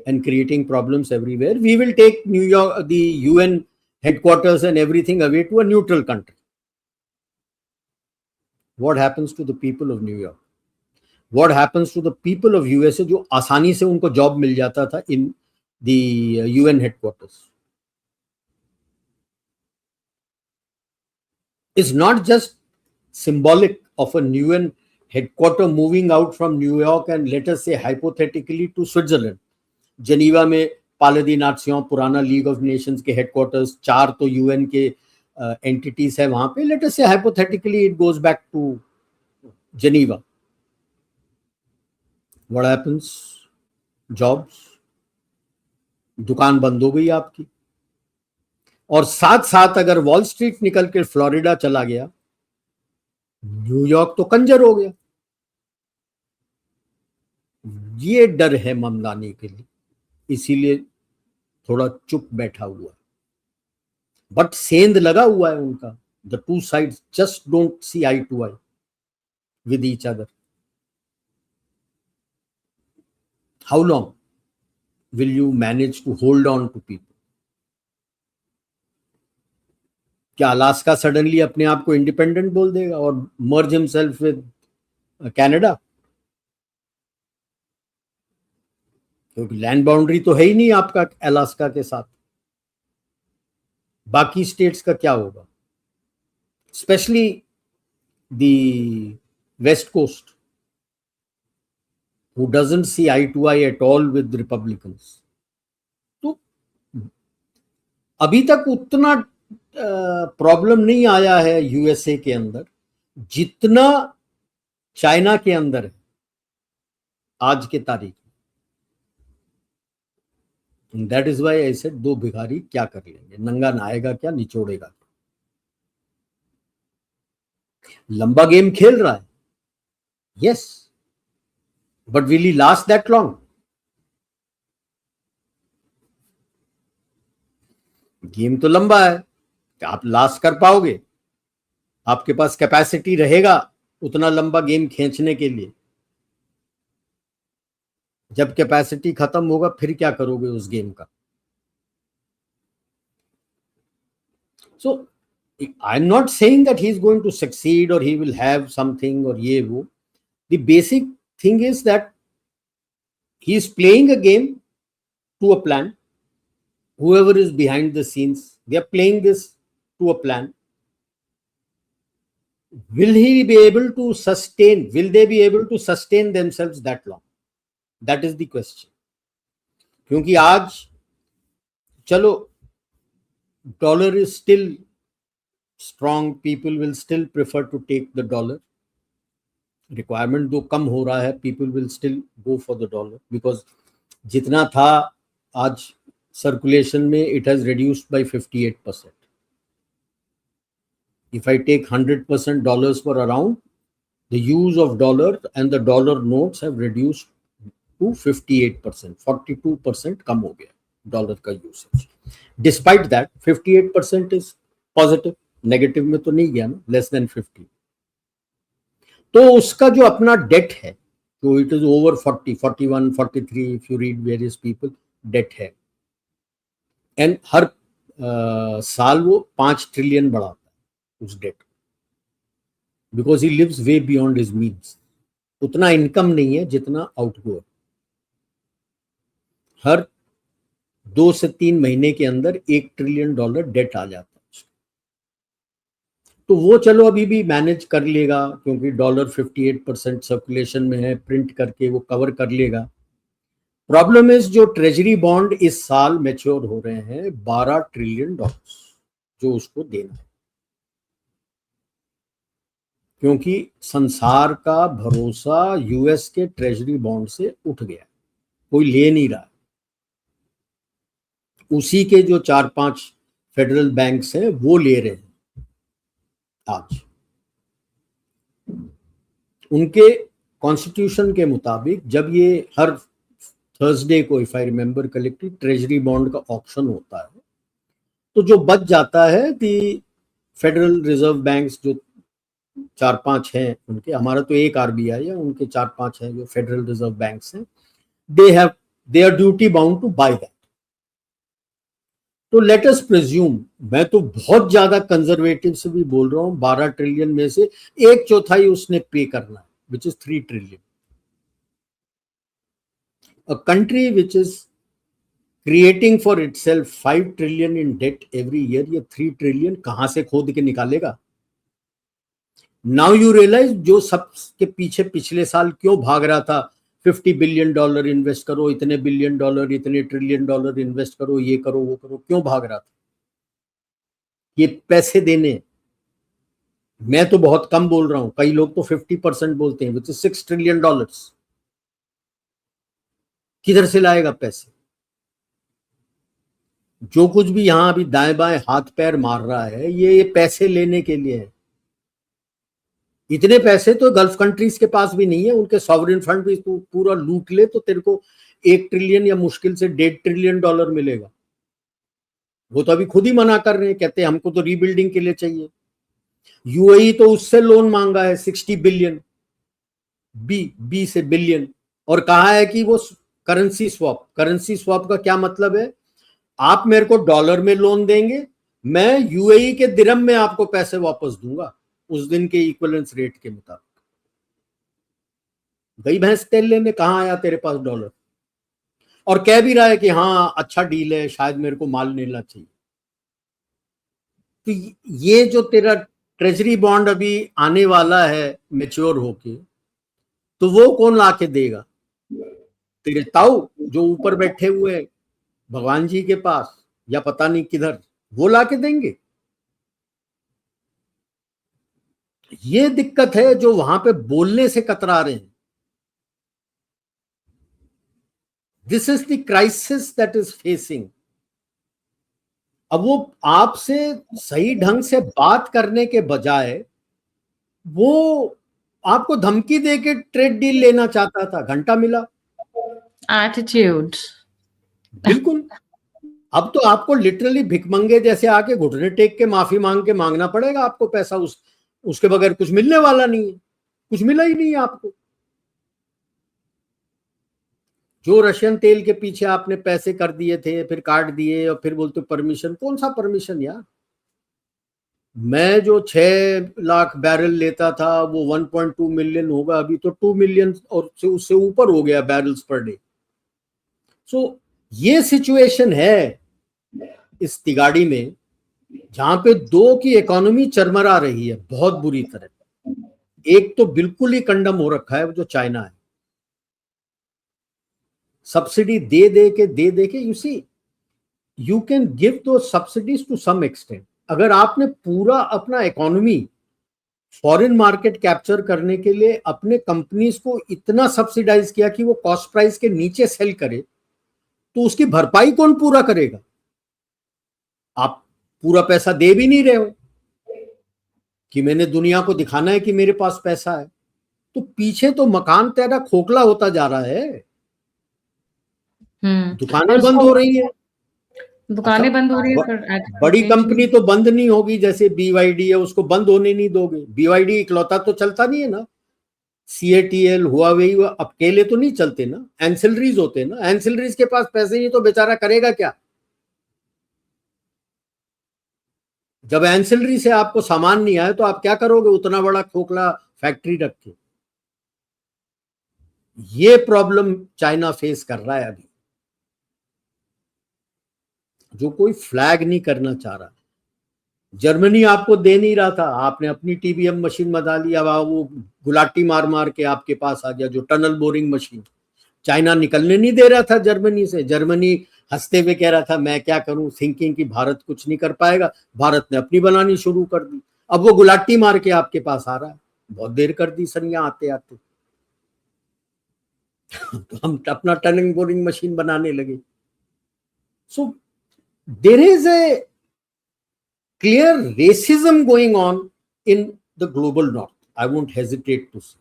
and creating problems everywhere, we will take New York, the UN headquarters and everything away to a neutral country. What happens to the people of New York? What happens to the people of USA जो आसानी से उनको job मिल जाता था in the UN headquarters? Is not just symbolic of a UN headquarter moving out from New York and let us say hypothetically to Switzerland. Geneva में पाले दी नाट्सियों, पुराना league of Nations के हेडक्वार्टर्स, 4 तो यूएन के entities है वहां पे, let us say hypothetically it goes back to Geneva. What happens? Jobs, दुकान बंद हो गई आपकी। और साथ साथ अगर वॉल स्ट्रीट निकल के फ्लोरिडा चला गया, न्यूयॉर्क तो कंजर हो गया। ये डर है ममदानी के लिए, इसीलिए थोड़ा चुप बैठा हुआ है, बट सेंध लगा हुआ है उनका। The two sides just don't see eye to eye with each other. How long will you manage to hold on to people? क्या अलास्का सडनली अपने आप को इंडिपेंडेंट बोल देगा और मर्ज हिमसेल्फ विद कनाडा? क्योंकि लैंड बाउंड्री तो है ही नहीं आपका अलास्का के साथ। बाकी स्टेट्स का क्या होगा, specially the west coast who doesn't see eye to eye at all with Republicans। तो अभी तक उतना प्रॉब्लम नहीं आया है यूएसए के अंदर जितना चाइना के अंदर है आज के तारीख में। That is why I said दो भिखारी क्या कर लेंगे, नंगा नहाएगा क्या, निचोड़ेगा क्या। लंबा गेम खेल रहा है, yes, but will he last that long? Game तो लंबा है, क्या आप लास्ट कर पाओगे? आपके पास कैपेसिटी रहेगा उतना लंबा गेम खींचने के लिए? जब कैपेसिटी खत्म होगा फिर क्या करोगे उस गेम का? So I am not saying that he is going to succeed और ही विल हैव समथिंग और ये वो। The basic thing is that he is playing a game to a plan. Whoever is behind the scenes, they are playing this to a plan. Will he be able to sustain, will they be able to sustain themselves that long? That is the question. क्योंकि आज चलो dollar is still strong, people will still prefer to take the dollar. Requirement though कम हो रहा है, people will still go for the dollar because जितना था आज सर्कुलेशन में it has reduced by 58%। If I take 100% dollars for around, the use of dollar and the dollar notes have reduced to 58%, 42% कम हो गया डॉलर का usage. Despite that 58% is positive, negative में तो नहीं गया ना, लेस देन 50। तो उसका जो अपना डेट है, तो it is over 40, 41, 43 if you read various people, debt है। एंड हर साल वो 5 ट्रिलियन बढ़ाता है उस debt, because he lives way beyond his means. उतना इनकम नहीं है जितना आउटगो। हर 2 से 3 महीने के अंदर $1 ट्रिलियन डेट आ जाता है। तो वो चलो अभी भी मैनेज कर लेगा क्योंकि डॉलर 58% सर्कुलेशन में है, प्रिंट करके वो कवर कर लेगा। प्रॉब्लम इज जो ट्रेजरी बॉन्ड इस साल मैच्योर हो रहे हैं $12 ट्रिलियन जो उसको देना है, क्योंकि संसार का भरोसा यूएस के ट्रेजरी बॉन्ड से उठ गया, कोई ले नहीं रहा। उसी के जो 4-5 फेडरल बैंक्स हैं वो ले रहे हैं आज। उनके कॉन्स्टिट्यूशन के मुताबिक जब ये हर थर्सडे को, if I remember correctly, treasury bond का ऑक्शन होता है, तो जो बच जाता है कि फेडरल रिजर्व बैंक्स जो 4-5 हैं उनके, हमारा तो एक आरबीआई है, उनके 4-5 हैं जो फेडरल रिजर्व बैंक्स हैं, they are duty bound to by that. तो लेट अस प्रिज्यूम, मैं तो बहुत ज्यादा कंजर्वेटिव से भी बोल रहा हूं, 12 ट्रिलियन में से 1/4 उसने पे करना है, which is 3 trillion. A country which is creating for itself 5 trillion in debt every year, ये 3 ट्रिलियन कहां से खोद के निकालेगा? नाउ यू रियलाइज जो सबके पीछे पिछले साल क्यों भाग रहा था, $50 बिलियन इन्वेस्ट करो, इतने बिलियन डॉलर, इतने ट्रिलियन डॉलर इन्वेस्ट करो, ये करो वो करो, क्यों भाग रहा था? ये पैसे देने। मैं तो बहुत कम बोल रहा हूं, कई लोग तो 50% बोलते हैं, विच इज $6 ट्रिलियन। किधर से लाएगा पैसे? जो कुछ भी यहां अभी दाएं बाएं हाथ पैर मार रहा है, ये पैसे लेने के लिए है। इतने पैसे तो गल्फ कंट्रीज के पास भी नहीं है, उनके सॉवरेन फंड भी तू पूरा लूट ले तो तेरे को 1 ट्रिलियन या मुश्किल से $1.5 ट्रिलियन मिलेगा। वो तो अभी खुद ही मना कर रहे हैं, कहते हैं हमको तो रीबिल्डिंग के लिए चाहिए। यूएई तो उससे लोन मांगा है 60 बिलियन, बी से बिलियन, और कहा है कि वो करेंसी स्वैप। करेंसी स्वैप का क्या मतलब है? आप मेरे को डॉलर में लोन देंगे, मैं यूएई के दिरहम में आपको पैसे वापस दूंगा उस दिन के इक्विवेलेंस रेट के मुताबिक। गई भैंस तेल लेने, कहां आया तेरे पास डॉलर? और कह भी रहा है कि हाँ अच्छा डील है, शायद मेरे को माल लेना चाहिए। तो ये जो तेरा ट्रेजरी बॉन्ड अभी आने वाला है मैच्योर होके, तो वो कौन ला के देगा? तेरे ताऊ जो ऊपर बैठे हुए भगवान जी के पास या पता नहीं किधर, वो ला के देंगे। ये दिक्कत है जो वहां पे बोलने से कतरा रहे हैं। This is the crisis that is facing. अब वो आपसे सही ढंग से बात करने के बजाय वो आपको धमकी दे के ट्रेड डील लेना चाहता था, घंटा मिला। एटीट्यूड। बिल्कुल। अब तो आपको लिटरली भिखमंगे जैसे आके घुटने टेक के माफी मांग के मांगना पड़ेगा आपको पैसा, उसके बगैर कुछ मिलने वाला नहीं है, कुछ मिला ही नहीं है आपको। जो रशियन तेल के पीछे आपने पैसे कर दिए थे, फिर काट दिए और फिर बोलते परमिशन, कौन सा परमिशन यार? मैं जो 6 लाख बैरल लेता था वो 1.2 मिलियन होगा, अभी तो 2 मिलियन और उससे ऊपर हो गया बैरल्स पर डे। सो ये सिचुएशन है इस तिगाड़ी में, जहां पे दो की इकोनॉमी चरमरा रही है बहुत बुरी तरह। एक तो बिल्कुल ही कंडम हो रखा है, जो चाइना है। सब्सिडी दे के यू कैन गिव दो सब्सिडीज टू सम एक्सटेंट। अगर आपने पूरा अपना इकोनॉमी फॉरेन मार्केट कैप्चर करने के लिए अपने कंपनीज को इतना सब्सिडाइज किया कि वो कॉस्ट प्राइस के नीचे सेल करे, तो उसकी भरपाई कौन पूरा करेगा? आप पूरा पैसा दे भी नहीं रहे हो कि मैंने दुनिया को दिखाना है कि मेरे पास पैसा है। तो पीछे तो मकान तेरा खोखला होता जा रहा है। दुकानें बंद हो रही है। दुकानें बंद हो रही है, बड़ी कंपनी तो बंद नहीं होगी, जैसे BYD है उसको बंद होने नहीं दोगे। BYD इकलौता तो चलता नहीं है ना, CATL हुआवेई अकेले तो नहीं चलते ना, एंसिलरीज होते हैं ना। एंसिलरीज के पास पैसे नहीं तो बेचारा करेगा क्या? जब एंसिलरी से आपको सामान नहीं आए तो आप क्या करोगे उतना बड़ा खोखला फैक्ट्री रख के? ये प्रॉब्लम चाइना फेस कर रहा है अभी, जो कोई फ्लैग नहीं करना चाह रहा। जर्मनी आपको दे नहीं रहा था, आपने अपनी TBM मशीन मंगा ली। अब वो गुलाटी मार मार के आपके पास आ गया, जो टनल बोरिंग मशीन। चाइना निकलने नहीं दे रहा था जर्मनी से। जर्मनी हंसते हुए कह रहा था मैं क्या करूं, थिंकिंग कि भारत कुछ नहीं कर पाएगा। भारत ने अपनी बनानी शुरू कर दी। अब वो गुलाटी मार के आपके पास आ रहा है। बहुत देर कर दी सर आते आते। तो हम अपना टनल बोरिंग मशीन बनाने लगे। So there is a clear racism going on in the global north. I won't hesitate to say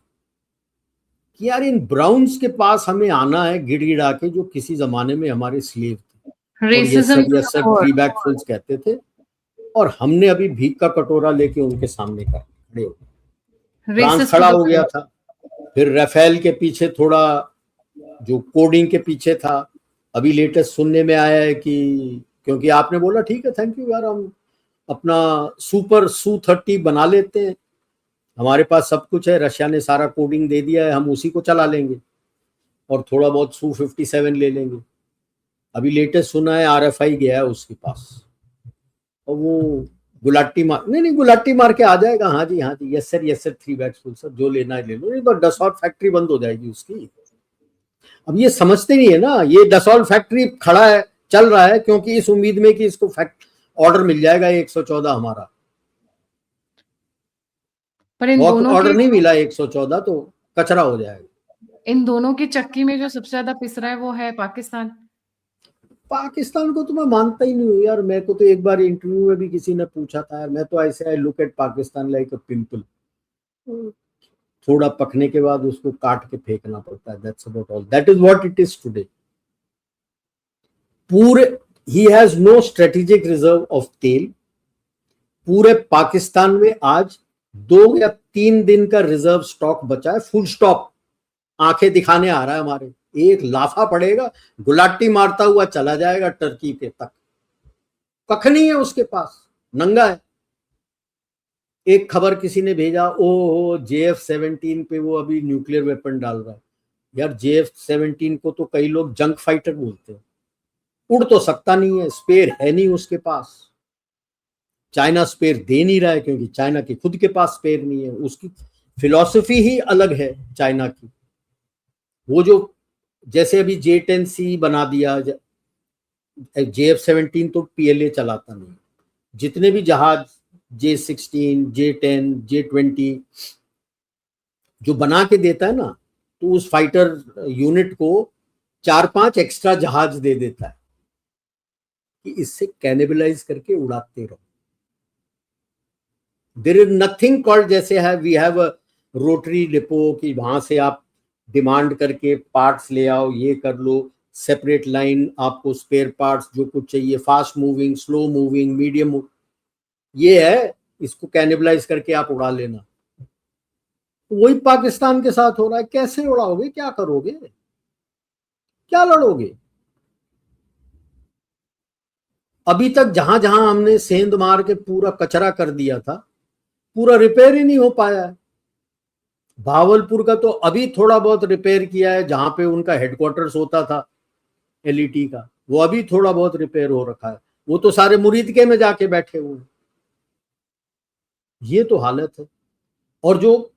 कि यार इन ब्राउन्स के पास हमें आना है गिड़गिड़ा के, जो किसी जमाने में हमारे स्लेव थे और यस सर 3 बैग फुल्स कहते थे, और हमने अभी भीख का कटोरा लेके उनके सामने खड़े हो गए। फ्रांस खड़ा हो गया था, फिर राफेल के पीछे थोड़ा जो कोडिंग के पीछे था। अभी लेटेस्ट सुनने में आया है कि क्योंकि आपने बोला ठीक है थैंक यू यार, हम अपना सुपर Su-30 बना लेते हैं, हमारे पास सब कुछ है, रशिया ने सारा कोडिंग दे दिया है, हम उसी को चला लेंगे और थोड़ा बहुत Su-57 ले लेंगे। अभी लेटेस्ट सुना है RFI गया है उसके पास और वो गुलाटी मार नहीं गुलाटी मार के आ जाएगा। हाँ जी yes sir 3 bags full sir, जो लेना है ले लो, नहीं तो डसॉल्ट फैक्ट्री बंद हो जाएगी उसकी। अब ये समझते नहीं है ना, ये डसॉल्ट फैक्ट्री खड़ा है चल रहा है क्योंकि इस उम्मीद में कि इसको ऑर्डर मिल जाएगा 114 हमारा, पर इन दोनों ऑर्डर नहीं मिला 114 तो कचरा हो जाएगा। इन दोनों की चक्की में जो सबसे ज्यादा पिस रहा है वो है पाकिस्तान। पाकिस्तान को तो मैं मानता ही नहीं हूँ यार। मेरे को तो एक बार इंटरव्यू में भी किसी ने पूछा था यार, मैं तो ऐसे I look at Pakistan like a pimple. थोड़ा पकने के बाद उसको काट के फेंकना पड़ता है। That's about all, that is what it is today. पूरे ही has no strategic reserve of तेल। पूरे पाकिस्तान में आज 2 या 3 दिन का रिजर्व स्टॉक बचा है, फुल स्टॉप। आंखें दिखाने आ रहा है हमारे, एक लाफा पड़ेगा, गुलाटी मारता हुआ चला जाएगा टर्की के तक, कख नहीं है उसके पास, नंगा है। एक खबर किसी ने भेजा, JF-17 पे वो अभी न्यूक्लियर वेपन डाल रहा है। यार JF-17 को तो कई लोग जंक फाइटर बोलते हैं। उड़ तो सकता नहीं है, स्पेयर है नहीं उसके पास। चाइना स्पेयर दे नहीं रहा है क्योंकि चाइना के खुद के पास स्पेयर नहीं है। उसकी फिलॉसफी ही अलग है चाइना की। वो जो जैसे अभी J-10C बना दिया, JF-17 तो PLA चलाता नहीं। जितने भी जहाज J-16, J-10, J-20 जो बना के देता है ना, तो उस फाइटर यूनिट को 4-5 एक्स्ट्रा जहाज दे देता है कि इससे कैनिबलाइज करके उड़ाते रहो। देयर इज नथिंग कॉल्ड, जैसे है we have a rotary depot कि वहां से आप डिमांड करके पार्ट्स ले आओ, ये कर लो, सेपरेट लाइन, आपको स्पेयर पार्ट्स जो कुछ चाहिए, fast moving, slow moving, medium, ये है, इसको कैनिबलाइज करके आप उड़ा लेना। वही पाकिस्तान के साथ हो रहा है। कैसे उड़ाओगे, क्या करोगे, क्या लड़ोगे? अभी तक जहां जहां हमने सेंध मार के पूरा कचरा कर दिया था, पूरा रिपेयर ही नहीं हो पाया है। भावलपुर का तो अभी थोड़ा बहुत रिपेयर किया है, जहां पे उनका हेडक्वार्टर्स होता था LET का, वो अभी थोड़ा बहुत रिपेयर हो रखा है। वो तो सारे मुरीदके में जाके बैठे हुए हैं। ये तो हालत है। और जो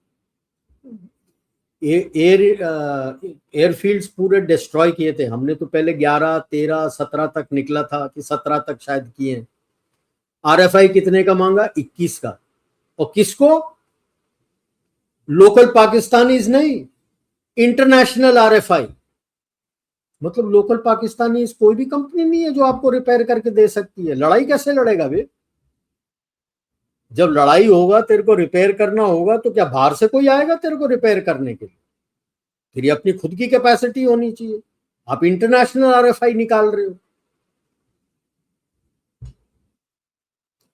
एयरफील्ड्स पूरे डिस्ट्रॉय किए थे हमने, तो पहले 11, 13, 17 तक निकला था कि 17 तक शायद किए हैं। RFI कितने का मांगा? 21 का। और किसको? लोकल पाकिस्तानीज नहीं, इंटरनेशनल RFI। मतलब लोकल पाकिस्तानी कोई भी कंपनी नहीं है जो आपको रिपेयर करके दे सकती है। लड़ाई कैसे लड़ेगा बे? जब लड़ाई होगा, तेरे को रिपेयर करना होगा, तो क्या बाहर से कोई आएगा तेरे को रिपेयर करने के लिए? तेरी अपनी खुद की कैपेसिटी होनी चाहिए। आप इंटरनेशनल RFI निकाल रहे हो।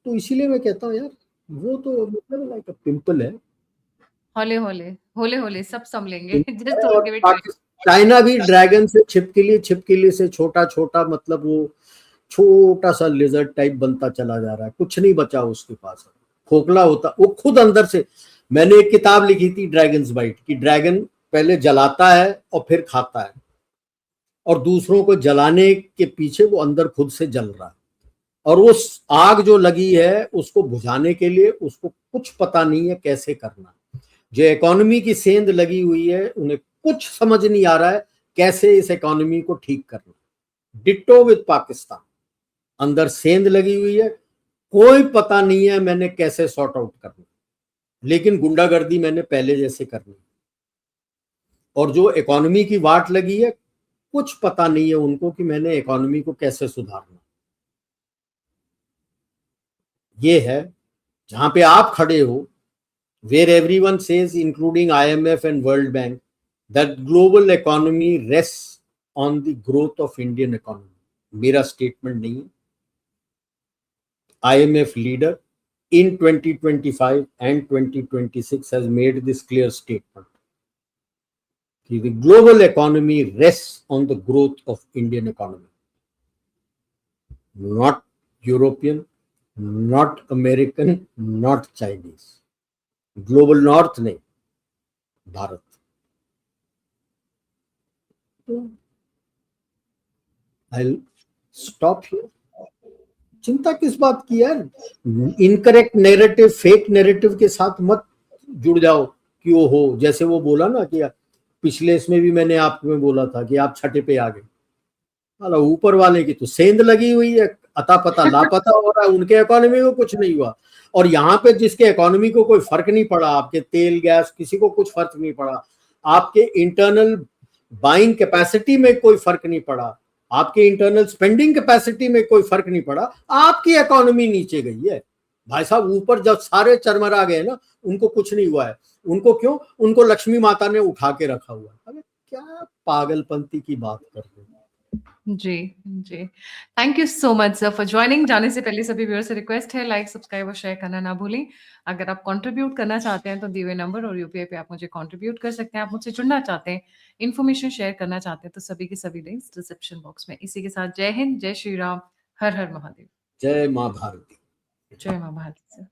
तो इसीलिए मैं कहता हूँ यार, वो तो मतलब लाइक अ पिंपल है। होले होले होले होले सब संभलेंगे। Just don't और give it time. चाइना भी ड्रैगन से छिपकली से छोटा छोटा, मतलब वो छोटा सा लिजर्ड टाइप बनता चला जा रहा है। कुछ नहीं बचा उसके पास, खोखला होता वो खुद अंदर से। मैंने एक किताब लिखी थी ड्रैगन्स बाइट कि ड्रैगन पहले जलाता है और फिर खाता है, और दूसरों को जलाने के पीछे वो अंदर खुद से जल रहा है। और उस आग जो लगी है उसको बुझाने के लिए उसको कुछ पता नहीं है कैसे करना। जो इकोनॉमी की सेंध लगी हुई है, उन्हें कुछ समझ नहीं आ रहा है कैसे इस इकोनॉमी को ठीक करना। डिट्टो विद पाकिस्तान, अंदर सेंध लगी हुई है, कोई पता नहीं है मैंने कैसे सॉर्ट आउट करना, लेकिन गुंडागर्दी मैंने पहले जैसे करनी। और जो इकोनॉमी की वाट लगी है, कुछ पता नहीं है उनको कि मैंने इकोनॉमी को कैसे सुधारना। ये है जहां पे आप खड़े हो, where everyone says, including IMF and World Bank, that global economy rests on the growth of Indian economy. मेरा स्टेटमेंट नहीं है। IMF leader in 2025 and 2026 has made this clear statement कि the global economy rests on the growth of Indian economy, not European, not American, not Chinese. Global north नहीं, Bharat. I stop here. चिंता किस बात की यार? Incorrect narrative, fake narrative के साथ मत जुड़ जाओ कि वो हो। जैसे वो बोला ना कि पिछले इसमें भी मैंने आपको बोला था कि आप छठे पे आ गए। वाला ऊपर वाले की तो सेंध लगी हुई है, अता पता लापता हो रहा है, उनके इकोनॉमी को कुछ नहीं हुआ। और यहाँ पे जिसके इकोनॉमी को कोई फर्क नहीं पड़ा, आपके तेल गैस किसी को कुछ फर्क नहीं पड़ा, आपके इंटरनल बाइंग कैपेसिटी में कोई फर्क नहीं पड़ा, आपके इंटरनल स्पेंडिंग कैपेसिटी में कोई फर्क नहीं पड़ा, आपकी इकोनॉमी नीचे गई है। भाई साहब, ऊपर जब सारे चरमरा गए ना, उनको कुछ नहीं हुआ है। उनको क्यों? उनको लक्ष्मी माता ने उठा के रखा हुआ है। अरे क्या पागलपंती की बात कर रहे हैं। जी, जी। Thank you so much sir for joining. जाने से पहले सभी व्यूअर्स से रिक्वेस्ट है, लाइक, सब्सक्राइब और शेयर करना ना भूलें। अगर आप कंट्रीब्यूट करना चाहते हैं तो दिए हुए नंबर और यूपीआई पे आप मुझे कंट्रीब्यूट कर सकते हैं। आप मुझसे जुड़ना चाहते हैं, इन्फॉर्मेशन शेयर करना चाहते हैं, तो सभी के सभी लिंक्स डिस्क्रिप्शन बॉक्स में। इसी के साथ जय हिंद, जय श्री राम, हर हर महादेव। जय माँ भारती। जय माँ भारती सर।